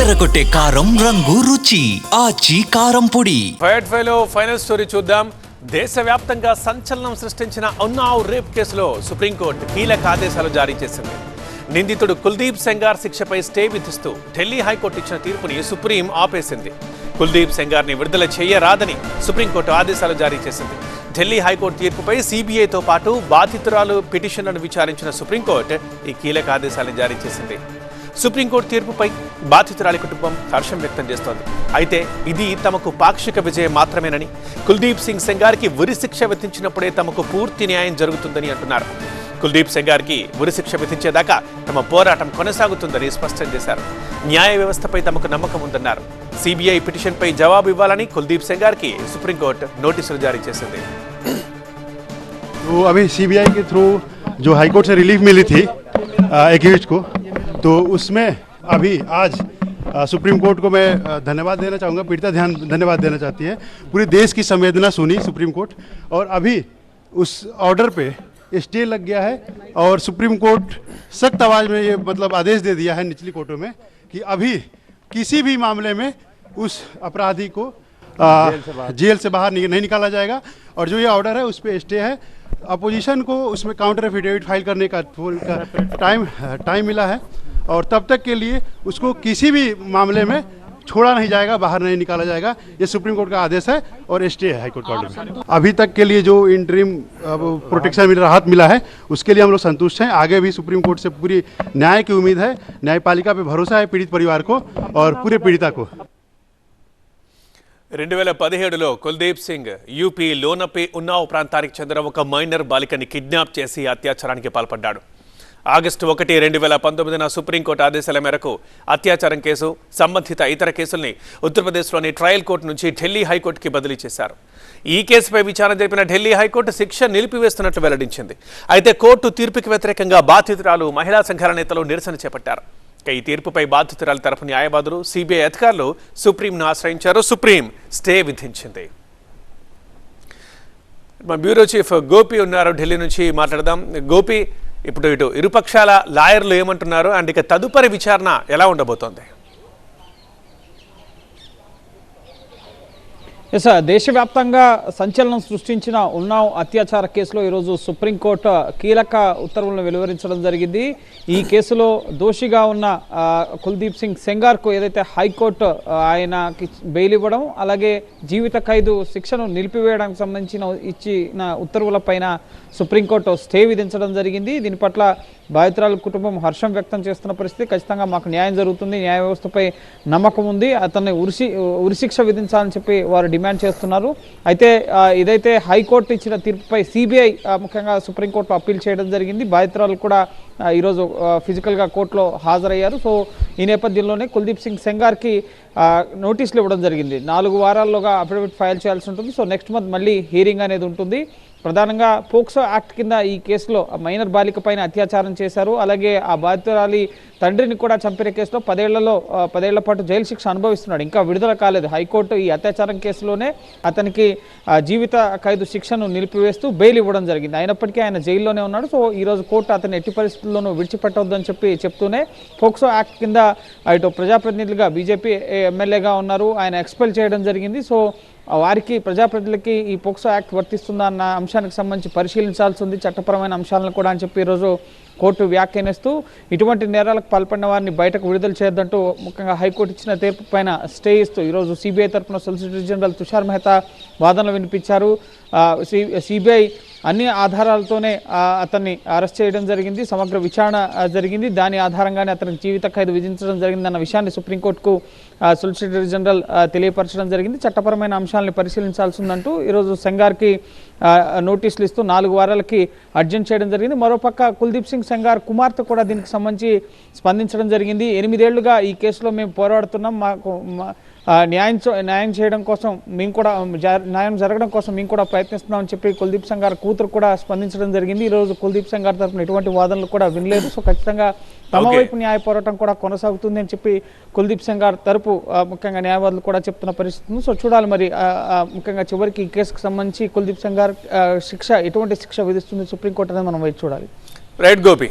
అదరగొట్టే కారం రంగు రుచి ఆచి కారం పొడి. ఫైట్ ఫైలో ఫైనల్ స్టోరీ చూద్దాం. దేశవ్యాప్తంగా సంచలనం సృష్టించిన ఉన్నావ్ రేప్ కేసులో సుప్రీంకోర్టు కీలక ఆదేశాలు జారీ చేసింది. నిందితుడు కుల్దీప్ సెంగార్ శిక్షపై స్టే విధిస్తూ ఢిల్లీ హైకోర్టు ఇచ్చిన తీర్పుని సుప్రీం ఆపేసింది. కుల్దీప్ సెంగార్ని విడుదల చేయరాదని సుప్రీంకోర్టు ఆదేశాలు జారీ చేసింది. ఢిల్లీ హైకోర్టు తీర్పుపై సిబిఐతో పాటు బాధితురాలు పిటిషన్లను విచారించిన సుప్రీంకోర్టు ఈ కీలక ఆదేశాలను జారీ చేసింది. సుప్రీంకోర్టు తీర్పుపై బాధితురాలి కుటుంబం హర్షం వ్యక్తం చేస్తోంది. అయితే ఇది తమకు పాక్షిక విజయం మాత్రమేనని, కుల్దీప్ సింగ్ సెంగార్కి ఉరిశిక్ష విధించినప్పుడే తమకు పూర్తి న్యాయం జరుగుతుందని అంటున్నారు. కుల్దీప్ సెంగార్కి ఉరిశిక్ష విధించేదాకా తమ పోరాటం కొనసాగుతుందని స్పష్టం చేశారు. న్యాయ వ్యవస్థపై తమకు నమ్మకం ఉందన్నారు. సిబిఐ పిటిషన్పై జవాబు ఇవ్వాలని కుల్దీప్ సెంగార్కి సుప్రీంకోర్టు నోటీసులు జారీ చేసింది. तो अभी सीबीआई के थ्रू जो हाईकोर्ट से रिलीफ मिली थी एक्यूज्ड को, तो उसमें अभी आज सुप्रीम कोर्ट को मैं धन्यवाद देना चाहूँगा. पीड़िता धन्यवाद देना चाहती है. पूरे देश की संवेदना सुनी सुप्रीम कोर्ट, और अभी उस ऑर्डर पे स्टे लग गया है. और सुप्रीम कोर्ट सख्त आवाज़ में ये मतलब आदेश दे दिया है निचली कोर्टों में कि अभी किसी भी मामले में उस अपराधी को जेल से बाहर नहीं निकाला जाएगा. और जो ये ऑर्डर है उस पर स्टे है. अपोजिशन को उसमें काउंटर एफिडेविट फाइल करने का टाइम मिला है, और तब तक के लिए उसको किसी भी मामले में छोड़ा नहीं जाएगा, बाहर नहीं निकाला जाएगा. ये सुप्रीम कोर्ट का आदेश है और स्टे है हाईकोर्ट का ऑर्डर. अभी तक के लिए जो इंटरिम प्रोटेक्शन राहत मिला है उसके लिए हम लोग संतुष्ट हैं. आगे भी सुप्रीम कोर्ट से पूरी न्याय की उम्मीद है. न्यायपालिका पे भरोसा है पीड़ित परिवार को और पूरे पीड़िता को. 2017లో కుల్దీప్ సింగ్ యూపీ లోనపే ఉన్నావ్ ప్రాంతానికి చెందిన ఒక మైనర్ బాలికని కిడ్నాప్ చేసి అత్యాచారానికి పాల్పడ్డాడు. ఆగస్టు 1, 2019 సుప్రీంకోర్టు ఆదేశాల మేరకు అత్యాచారం కేసు, సంబంధిత ఇతర కేసుల్ని ఉత్తరప్రదేశ్లోని ట్రయల్ కోర్టు నుంచి ఢిల్లీ హైకోర్టుకి బదిలీ చేశారు. ఈ కేసుపై విచారణ జరిపిన ఢిల్లీ హైకోర్టు శిక్ష నిలిపివేస్తున్నట్లు వెల్లడించింది. అయితే కోర్టు తీర్పుకి వ్యతిరేకంగా బాధితురాలు, మహిళా సంఘాల నేతలు నిరసన చేపట్టారు. ఈ తీర్పుపై బాధితురాల తరఫు న్యాయవాదులు, సిబిఐ అధికారులు సుప్రీంను ఆశ్రయించారు. సుప్రీం స్టే విధించింది. మా బ్యూరో చీఫ్ గోపి ఉన్నారు, ఢిల్లీ నుంచి మాట్లాడదాం. గోపి, ఇప్పుడు ఇటు ఇరుపక్షాల లాయర్లు ఏమంటున్నారు, అండ్ ఇక తదుపరి విచారణ ఎలా ఉండబోతోంది? దేశవ్యాప్తంగా సంచలనం సృష్టించిన ఉన్నావ్ అత్యాచార కేసులో ఈరోజు సుప్రీంకోర్టు కీలక ఉత్తర్వులను వెలువరించడం జరిగింది. ఈ కేసులో దోషిగా ఉన్న కుల్దీప్ సింగ్ సెంగార్కు ఏదైతే హైకోర్టు ఆయనకి బెయిల్ ఇవ్వడం, అలాగే జీవిత ఖైదు శిక్షను నిలిపివేయడానికి సంబంధించిన ఇచ్చిన ఉత్తర్వులపైన సుప్రీంకోర్టు స్టే విధించడం జరిగింది. దీని పట్ల బాధితురాల కుటుంబం హర్షం వ్యక్తం చేస్తున్న పరిస్థితి. ఖచ్చితంగా మాకు న్యాయం జరుగుతుంది, న్యాయ వ్యవస్థపై నమ్మకం ఉంది, అతన్ని ఉరిశిక్ష విధించాలని చెప్పి వారు డిమాండ్ చేస్తున్నారు. అయితే ఇదైతే హైకోర్టు ఇచ్చిన తీర్పుపై సిబిఐ ముఖ్యంగా సుప్రీంకోర్టు అప్పీల్ చేయడం జరిగింది. బాధితురాలు కూడా ఈరోజు ఫిజికల్గా కోర్టులో హాజరయ్యారు. సో ఈ నేపథ్యంలోనే కుల్దీప్ సింగ్ సెంగార్కి నోటీసులు ఇవ్వడం జరిగింది. 4 వారాల్లోగా అఫిడవిట్ ఫైల్ చేయాల్సి ఉంటుంది. సో నెక్స్ట్ మంత్ మళ్ళీ హీరింగ్ అనేది ఉంటుంది. ప్రధానంగా పోక్సో యాక్ట్ కింద ఈ కేసులో మైనర్ బాలిక పైన అత్యాచారం చేశారు. అలాగే ఆ బాధితురాలి తండ్రిని కూడా చంపిన కేసులో 10 ఏళ్ల పాటు జైలు శిక్ష అనుభవిస్తున్నాడు. ఇంకా విడుదల కాలేదు. హైకోర్టు ఈ అత్యాచారం కేసులోనే అతనికి జీవిత ఖైదు శిక్షను నిలిపివేస్తూ బెయిల్ ఇవ్వడం జరిగింది. అయినప్పటికీ ఆయన జైల్లోనే ఉన్నాడు. సో ఈరోజు కోర్టు అతన్ని ఎట్టి పరిస్థితుల్లోనూ విడిచిపెట్టవద్దని చెప్తూనే పోక్సో యాక్ట్ కింద ఇటు ప్రజాప్రతినిధులుగా బీజేపీ ఎమ్మెల్యేగా ఉన్నారు, ఆయన ఎక్స్పెల్ చేయడం జరిగింది. సో వారికి ప్రజాప్రతినిధులకి ఈ పోక్సో యాక్ట్ వర్తిస్తుందా అన్న అంశానికి సంబంధించి పరిశీలించాల్సి ఉంది, చట్టపరమైన అంశాలను కూడా అని చెప్పి ఈరోజు కోర్టు వ్యాఖ్యానిస్తూ ఇటువంటి నేరాలకు పాల్పడిన వారిని బయటకు విడుదల చేయొద్దంటూ ముఖ్యంగా హైకోర్టు ఇచ్చిన తీర్పు పైన స్టే ఇస్తూ ఈరోజు సిబిఐ తరఫున సొలిసిటర్ జనరల్ తుషార్ మెహతా వాదనలు వినిపించారు. సిబిఐ అన్ని ఆధారాలతోనే అతన్ని అరెస్ట్ చేయడం జరిగింది, సమగ్ర విచారణ జరిగింది, దాని ఆధారంగానే అతనికి జీవిత ఖైదు విధించడం జరిగిందన్న విషయాన్ని సుప్రీంకోర్టుకు సొలిసిటర్ జనరల్ తెలియపరచడం జరిగింది. చట్టపరమైన అంశాలను పరిశీలించాల్సి ఉందంటూ ఈరోజు సెంగార్కి నోటీసులు ఇస్తూ 4 వారాలకి అడ్జెంట్ చేయడం జరిగింది. మరోపక్క కుల్దీప్ సింగ్ సెంగార్ కుమార్తె కూడా దీనికి సంబంధించి స్పందించడం జరిగింది. 8 ఏళ్లుగా ఈ కేసులో మేము పోరాడుతున్నాం, మాకు న్యాయం చేయడం కోసం మేము కూడా న్యాయం జరగడం కోసం మేము కూడా ప్రయత్నిస్తున్నామని చెప్పి కుల్దీప్ సెంగార్ కూతురు కూడా స్పందించడం జరిగింది. ఈరోజు కుల్దీప్ సెంగార్ తరఫున ఎటువంటి వాదనలు కూడా వినలేదు. సో ఖచ్చితంగా తమ వైపు న్యాయ పోరాటం కూడా కొనసాగుతుంది అని చెప్పి కుల్దీప్ సెంగార్ తరపు ముఖ్యంగా న్యాయవాదులు కూడా చెప్తున్న పరిస్థితి. సో చూడాలి మరి ముఖ్యంగా చివరికి ఈ కేసుకు సంబంధించి కుల్దీప్ సెంగార్ శిక్ష ఎటువంటి శిక్ష విధిస్తుంది సుప్రీంకోర్టు అనేది మనం వైపు చూడాలి. రైట్ గోపి.